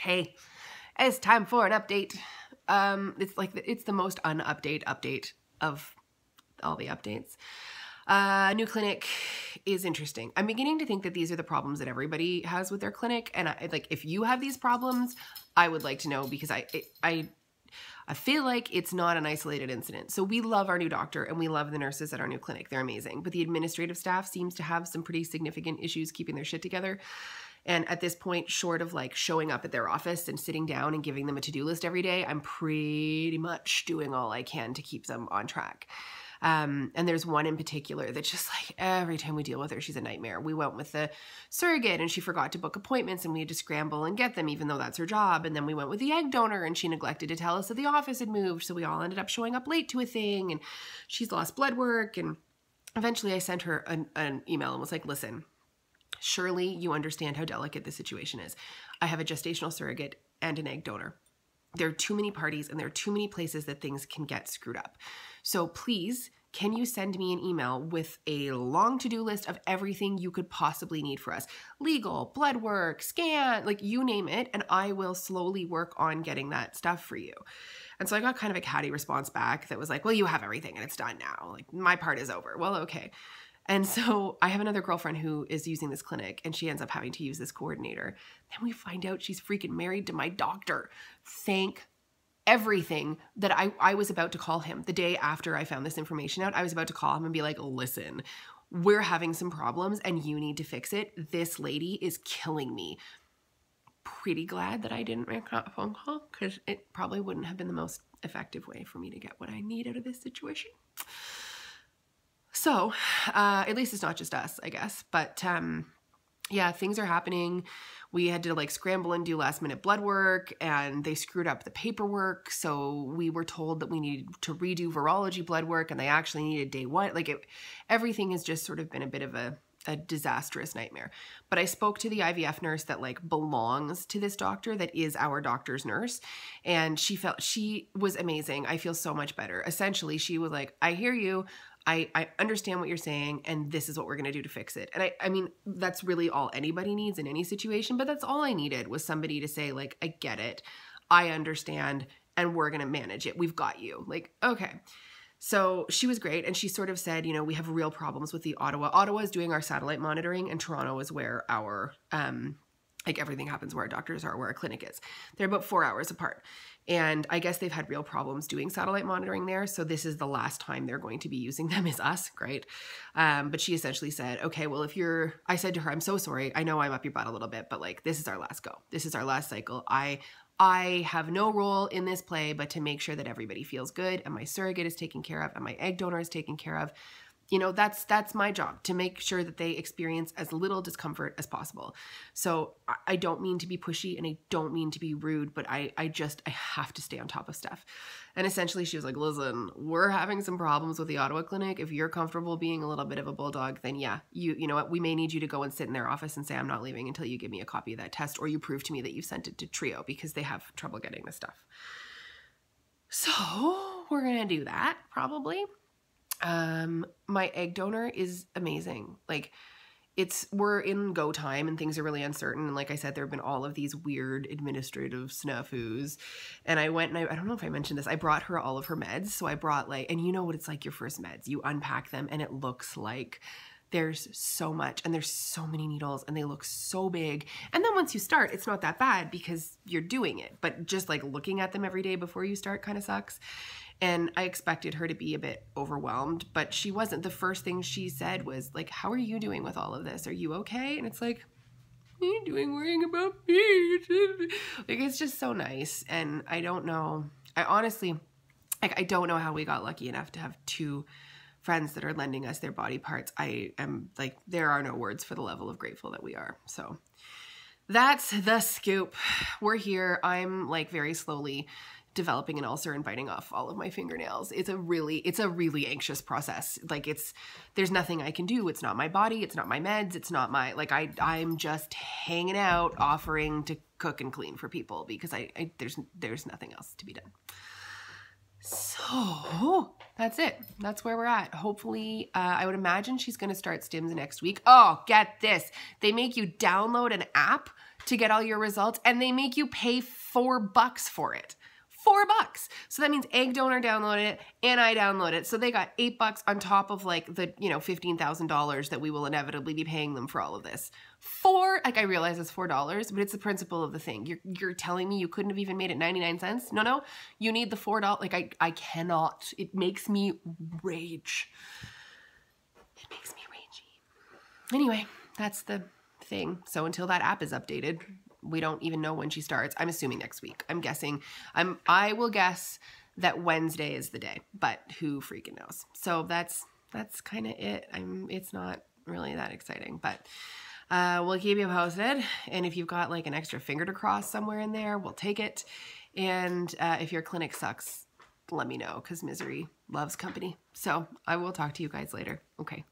Hey, it's time for an update. It's the most update of all the updates. New clinic is interesting. I'm beginning to think that these are the problems that everybody has with their clinic, and if you have these problems, I would like to know, because I feel like it's not an isolated incident. So we love our new doctor and we love the nurses at our new clinic. They're amazing. But the administrative staff seems to have some pretty significant issues keeping their shit together. And at this point, short of like showing up at their office and sitting down and giving them a to-do list every day, I'm pretty much doing all I can to keep them on track. And there's one in particular that just like every time we deal with her, she's a nightmare. We went with the surrogate and she forgot to book appointments and we had to scramble and get them, even though that's her job. And then we went with the egg donor and she neglected to tell us that the office had moved. So we all ended up showing up late to a thing, and she's lost blood work. And eventually I sent her an email and was like, listen, surely you understand how delicate this situation is. I have a gestational surrogate and an egg donor. There are too many parties and there are too many places that things can get screwed up. So please, can you send me an email with a long to-do list of everything you could possibly need for us? Legal, blood work, scan, like you name it, and I will slowly work on getting that stuff for you. And so I got kind of a catty response back that was like, well, you have everything and it's done now. Like my part is over. Well, okay. And so I have another girlfriend who is using this clinic and she ends up having to use this coordinator. Then we find out she's freaking married to my doctor. Thank everything that I was about to call him the day after I found this information out. I was about to call him and be like, listen, we're having some problems and you need to fix it. This lady is killing me. Pretty glad that I didn't make that phone call, because it probably wouldn't have been the most effective way for me to get what I need out of this situation. So, at least it's not just us, I guess. But, yeah, things are happening. We had to like scramble and do last minute blood work, and they screwed up the paperwork. So we were told that we needed to redo virology blood work, and they actually needed day one. Everything has just sort of been a bit of a disastrous nightmare. But I spoke to the IVF nurse that like belongs to this doctor, that is our doctor's nurse. And she was amazing. I feel so much better. Essentially, she was like, I hear you. I understand what you're saying, and this is what we're going to do to fix it. And I mean, that's really all anybody needs in any situation, but that's all I needed, was somebody to say like, I get it. I understand, and we're going to manage it. We've got you. Like, okay. So she was great. And she sort of said, you know, we have real problems with the Ottawa. Ottawa is doing our satellite monitoring, and Toronto is where our, like everything happens where our doctors are, where our clinic is. They're about 4 hours apart. And I guess they've had real problems doing satellite monitoring there. So this is the last time they're going to be using them, is us. Great. But she essentially said, okay, well, I said to her, I'm so sorry. I know I'm up your butt a little bit, but like, this is our last go. This is our last cycle. I have no role in this play, but to make sure that everybody feels good and my surrogate is taken care of and my egg donor is taken care of. You know, that's my job, to make sure that they experience as little discomfort as possible. So I don't mean to be pushy and I don't mean to be rude, but I have to stay on top of stuff. And essentially she was like, listen, we're having some problems with the Ottawa clinic. If you're comfortable being a little bit of a bulldog, then yeah, you know what, we may need you to go and sit in their office and say, I'm not leaving until you give me a copy of that test, or you prove to me that you sent it to Trio, because they have trouble getting this stuff. So we're going to do that probably. My egg donor is amazing. Like we're in go time and things are really uncertain. And like I said, there have been all of these weird administrative snafus. And I went and I don't know if I mentioned this, I brought her all of her meds. So I brought and you know what it's like, your first meds, you unpack them and it looks like there's so much and there's so many needles and they look so big. And then once you start, it's not that bad because you're doing it, but just like looking at them every day before you start kind of sucks. And I expected her to be a bit overwhelmed, but she wasn't. The first thing she said was like, how are you doing with all of this? Are you okay? And it's like, what are you doing worrying about me? Like, it's just so nice. And I don't know. I honestly, I don't know how we got lucky enough to have two friends that are lending us their body parts. I am like, there are no words for the level of grateful that we are. So that's the scoop. We're here. I'm like very slowly developing an ulcer and biting off all of my fingernails. It's a really anxious process. Like there's nothing I can do. It's not my body. It's not my meds. It's not my, like, I'm just hanging out, offering to cook and clean for people because there's nothing else to be done. So that's it. That's where we're at. Hopefully, I would imagine she's going to start stims next week. Oh, get this. They make you download an app to get all your results, and they make you pay $4 for it. $4. So that means Egg Donor downloaded it and I downloaded it. So they got $8 on top of like the, you know, $15,000 that we will inevitably be paying them for all of this. Like I realize it's $4, but it's the principle of the thing. You're telling me you couldn't have even made it 99 cents? No, you need the $4. Like I cannot. It makes me rage. It makes me ragey. Anyway, that's the thing. So until that app is updated, we don't even know when she starts. I'm assuming next week. I'm guessing. I will guess that Wednesday is the day, but who freaking knows? So that's kind of it. It's not really that exciting, but we'll keep you posted. And if you've got like an extra finger to cross somewhere in there, we'll take it. And if your clinic sucks, let me know, because misery loves company. So I will talk to you guys later. Okay.